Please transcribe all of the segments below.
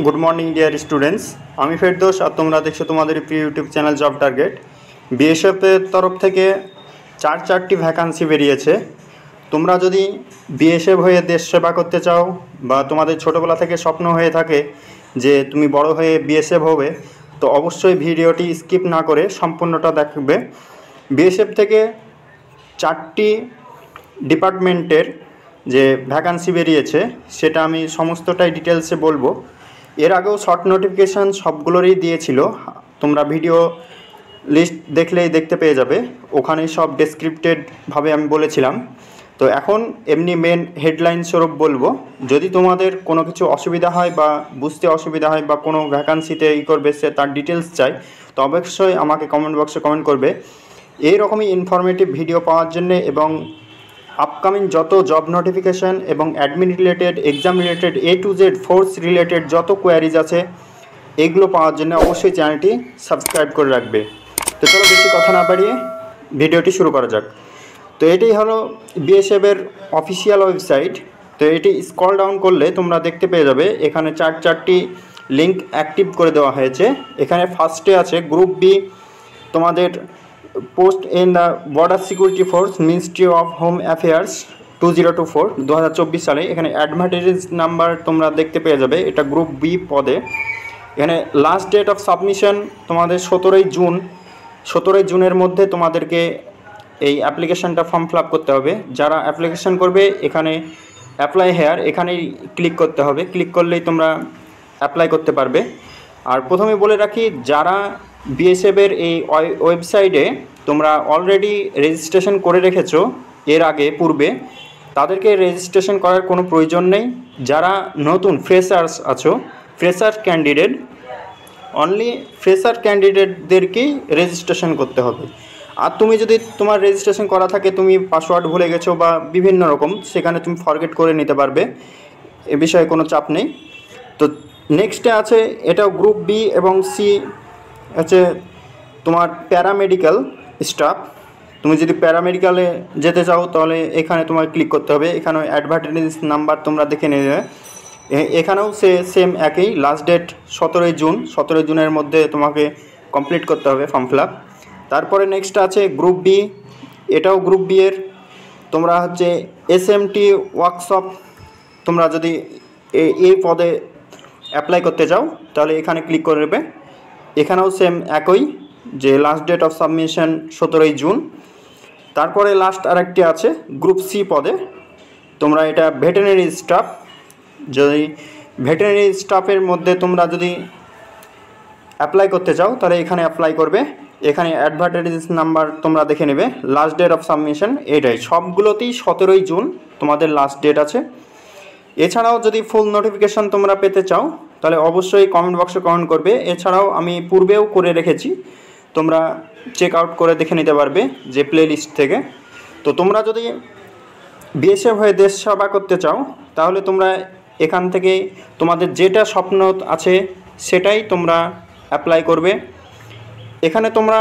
Good morning dear students আমি ফেরদৌস আর তোমরা দেখছো তোমাদের প্রিয় YouTube channel job target BSF এর তরফ থেকে চারটি ভ্যাকান্সি বেরিয়েছে। তোমরা যদি বিএসএফ হয়ে দেশ সেবা করতে চাও বা তোমাদের ছোটবেলা থেকে স্বপ্ন হয়ে থাকে যে তুমি বড় হয়ে বিএসএফ হবে, তো অবশ্যই ভিডিওটি স্কিপ না করে সম্পূর্ণটা দেখবে। বিএসএফ থেকে চারটি ডিপার্টমেন্টের যে ভ্যাকান্সি বেরিয়েছে সেটা আমি সমস্তটাই ডিটেলসে বলবো। এর আগেও শর্ট নোটিফিকেশান সবগুলোরই দিয়েছিল, তোমরা ভিডিও লিস্ট দেখলেই দেখতে পেয়ে যাবে, ওখানেই সব ডেসক্রিপ্টেডভাবে আমি বলেছিলাম। তো এখন এমনি মেন হেডলাইন স্বরূপ বলবো। যদি তোমাদের কোনো কিছু অসুবিধা হয় বা বুঝতে অসুবিধা হয় বা কোনো ভ্যাকান্সিতে করবে সে তার ডিটেলস চাই, তো অবশ্যই আমাকে কমেন্ট বক্সে কমেন্ট করবে। এইরকমই ইনফরমেটিভ ভিডিও পাওয়ার জন্যে এবং আপকামিং যত জব নোটিফিকেশান এবং admin related, exam related, A to Z force related যত কোয়ারিজ আছে এগুলো পাওয়ার জন্য অবশ্যই চ্যানেলটি সাবস্ক্রাইব করে রাখবে। তো চলো বেশি কথা না বাড়িয়ে ভিডিওটি শুরু করা যাক। তো এটাই হলো বিএসএফের অফিসিয়াল ওয়েবসাইট। তো এটি স্ক্রল ডাউন করলে তোমরা দেখতে পেয়ে যাবে এখানে চারটি লিঙ্ক অ্যাক্টিভ করে দেওয়া হয়েছে। এখানে ফার্স্টে আছে গ্রুপ বি, তোমাদের post in the border security force, ministry of home affairs 2024 সালে। এখানে অ্যাডভার্টাইজ নাম্বার তোমরা দেখতে পেয়ে যাবে, এটা গ্রুপ বি পদে। এখানে লাস্ট ডেট অফ সাবমিশন তোমাদের 17ই জুনের মধ্যে তোমাদেরকে এই অ্যাপ্লিকেশানটা ফর্ম ফিল আপ করতে হবে। যারা অ্যাপ্লিকেশান করবে এখানে অ্যাপ্লাই হেয়ার এখানেই ক্লিক করতে হবে, ক্লিক করলেই তোমরা অ্যাপ্লাই করতে পারবে। আর প্রথমে বলে রাখি, যারা বিএসএফের এই ওয়েবসাইটে তোমরা অলরেডি রেজিস্ট্রেশন করে রেখেছো এর আগে পূর্বে, তাদেরকে রেজিস্ট্রেশন করার কোনো প্রয়োজন নেই। যারা নতুন ফ্রেশার্স আছো, ফ্রেশার ক্যান্ডিডেট, অনলি ফ্রেশার ক্যান্ডিডেটদেরকেই রেজিস্ট্রেশন করতে হবে। আর তুমি যদি তোমার রেজিস্ট্রেশন করা থাকে, তুমি পাসওয়ার্ড ভুলে গেছো বা বিভিন্ন রকম, সেখানে তুমি ফরগেট করে নিতে পারবে, এ বিষয়ে কোনো চাপ নেই। তো নেক্সটে আছে, এটাও গ্রুপ বি এবং সি আছে তোমার প্যারামেডিক্যাল স্টাফ। তুমি যদি প্যারামেডিক্যালে যেতে চাও তাহলে এখানে তোমার ক্লিক করতে হবে। এখানেও অ্যাডভার্টাইজ নাম্বার তোমরা দেখে নেবে, এখানেও সেম একই লাস্ট ডেট 17ই জুনের মধ্যে তোমাকে কমপ্লিট করতে হবে ফর্ম ফিল আপ। তারপরে নেক্সট আছে গ্রুপ বি, এটাও গ্রুপ বি এর তোমরা হচ্ছে SMT ওয়ার্কশপ, তোমরা যদি এই পদে অ্যাপ্লাই করতে চাও তাহলে এখানে ক্লিক করে নেবে। এখানেও সেম একই, যে লাস্ট ডেট অফ সাবমিশন 17ই জুন। তারপরে লাস্ট আরেকটি আছে গ্রুপ সি পদে, তোমরা এটা ভেটেরিনারি স্টাফ। যদি ভেটেরিনারি স্টাফের মধ্যে তোমরা যদি অ্যাপ্লাই করতে চাও তাহলে এখানে অ্যাপ্লাই করবে। এখানে অ্যাডভার্টাইজ নাম্বার তোমরা দেখে নেবে, লাস্ট ডেট অফ সাবমিশন এটাই, সবগুলোতেই 17ই জুন তোমাদের লাস্ট ডেট আছে। এছাড়াও যদি ফুল নোটিফিকেশান তোমরা পেতে চাও তাহলে অবশ্যই কমেন্ট বক্সে কমেন্ট করবে। এছাড়াও আমি পূর্বেও করে রেখেছি, তোমরা চেক আউট করে দেখে নিতে পারবে যে প্লে লিস্ট থেকে। তো তোমরা যদি বিএসএফ হয়ে দেশ সেবা করতে চাও তাহলে তোমরা এখান থেকে তোমাদের যেটা স্বপ্ন আছে সেটাই তোমরা অ্যাপ্লাই করবে। এখানে তোমরা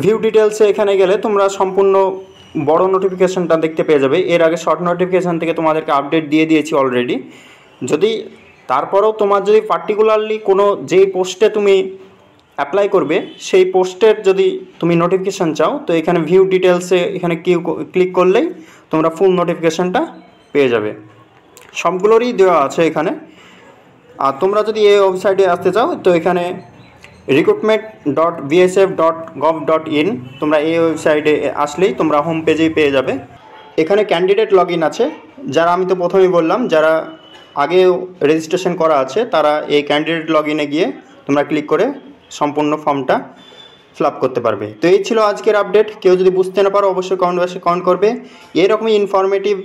ভিউ ডিটেলসে এখানে গেলে তোমরা সম্পূর্ণ বড় নোটিফিকেশানটা দেখতে পেয়ে যাবে। এর আগে শর্ট নোটিফিকেশান থেকে তোমাদেরকে আপডেট দিয়ে দিয়েছি অলরেডি। যদি তারপরেও তোমার যদি পার্টিকুলারলি কোনো যেই পোস্টে তুমি অ্যাপ্লাই করবে সেই পোস্টের যদি তুমি নোটিফিকেশান চাও, তো এখানে ভিউ ডিটেলসে এখানে ক্লিক করলেই তোমরা ফুল নোটিফিকেশানটা পেয়ে যাবে। সবগুলোরই দেওয়া আছে এখানে। আর তোমরা যদি এই ওয়েবসাইটে আসতে চাও তো এখানে recruitment.bsf.gov.in, তোমরা এই ওয়েবসাইটে আসলেই তোমরা হোম পেজেই পেয়ে যাবে। এখানে ক্যান্ডিডেট লগ ইন আছে, যারা আমি তো প্রথমেই বললাম যারা আগে রেজিস্ট্রেশন করা আছে তারা এই ক্যান্ডিডেট লগ ইনে গিয়ে তোমরা ক্লিক করে সম্পূর্ণ ফর্মটা ফিল আপ করতে পারবে। তো এই ছিল আজকের আপডেট। কেউ যদি বুঝতে না পারো অবশ্যই কমেন্ট বক্সে কমেন্ট করবে। এরকমই ইনফরমেটিভ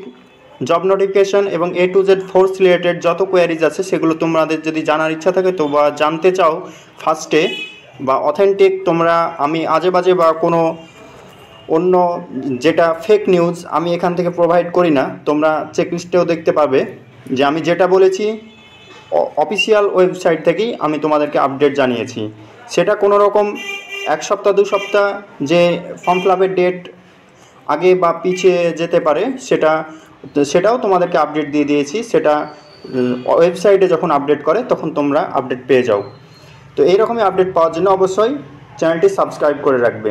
জব নোটিফিকেশান এবং A to Z force related যত কোয়ারিজ আছে সেগুলো তোমাদের যদি জানার ইচ্ছা থাকে তো বা জানতে চাও ফার্স্টে বা অথেন্টিক, তোমরা আমি আজে বাজে বা কোনো অন্য যেটা ফেক নিউজ আমি এখান থেকে প্রোভাইড করি না। তোমরা চেকলিস্টেও দেখতে পাবে যে আমি যেটা বলেছি অফিসিয়াল ওয়েবসাইট থেকেই আমি তোমাদেরকে আপডেট জানিয়েছি। সেটা কোনো রকম 1 সপ্তাহ 2 সপ্তাহ যে ফর্ম ফিল আপের ডেট আগে বা পিছিয়ে যেতে পারে, সেটাও তোমাদেরকে আপডেট দিয়ে দিয়েছি। সেটা ওয়েবসাইটে যখন আপডেট করে তখন তোমরা আপডেট পেয়ে যাও। তো এইরকমই আপডেট পাওয়ার জন্য অবশ্যই চ্যানেলটি সাবস্ক্রাইব করে রাখবে।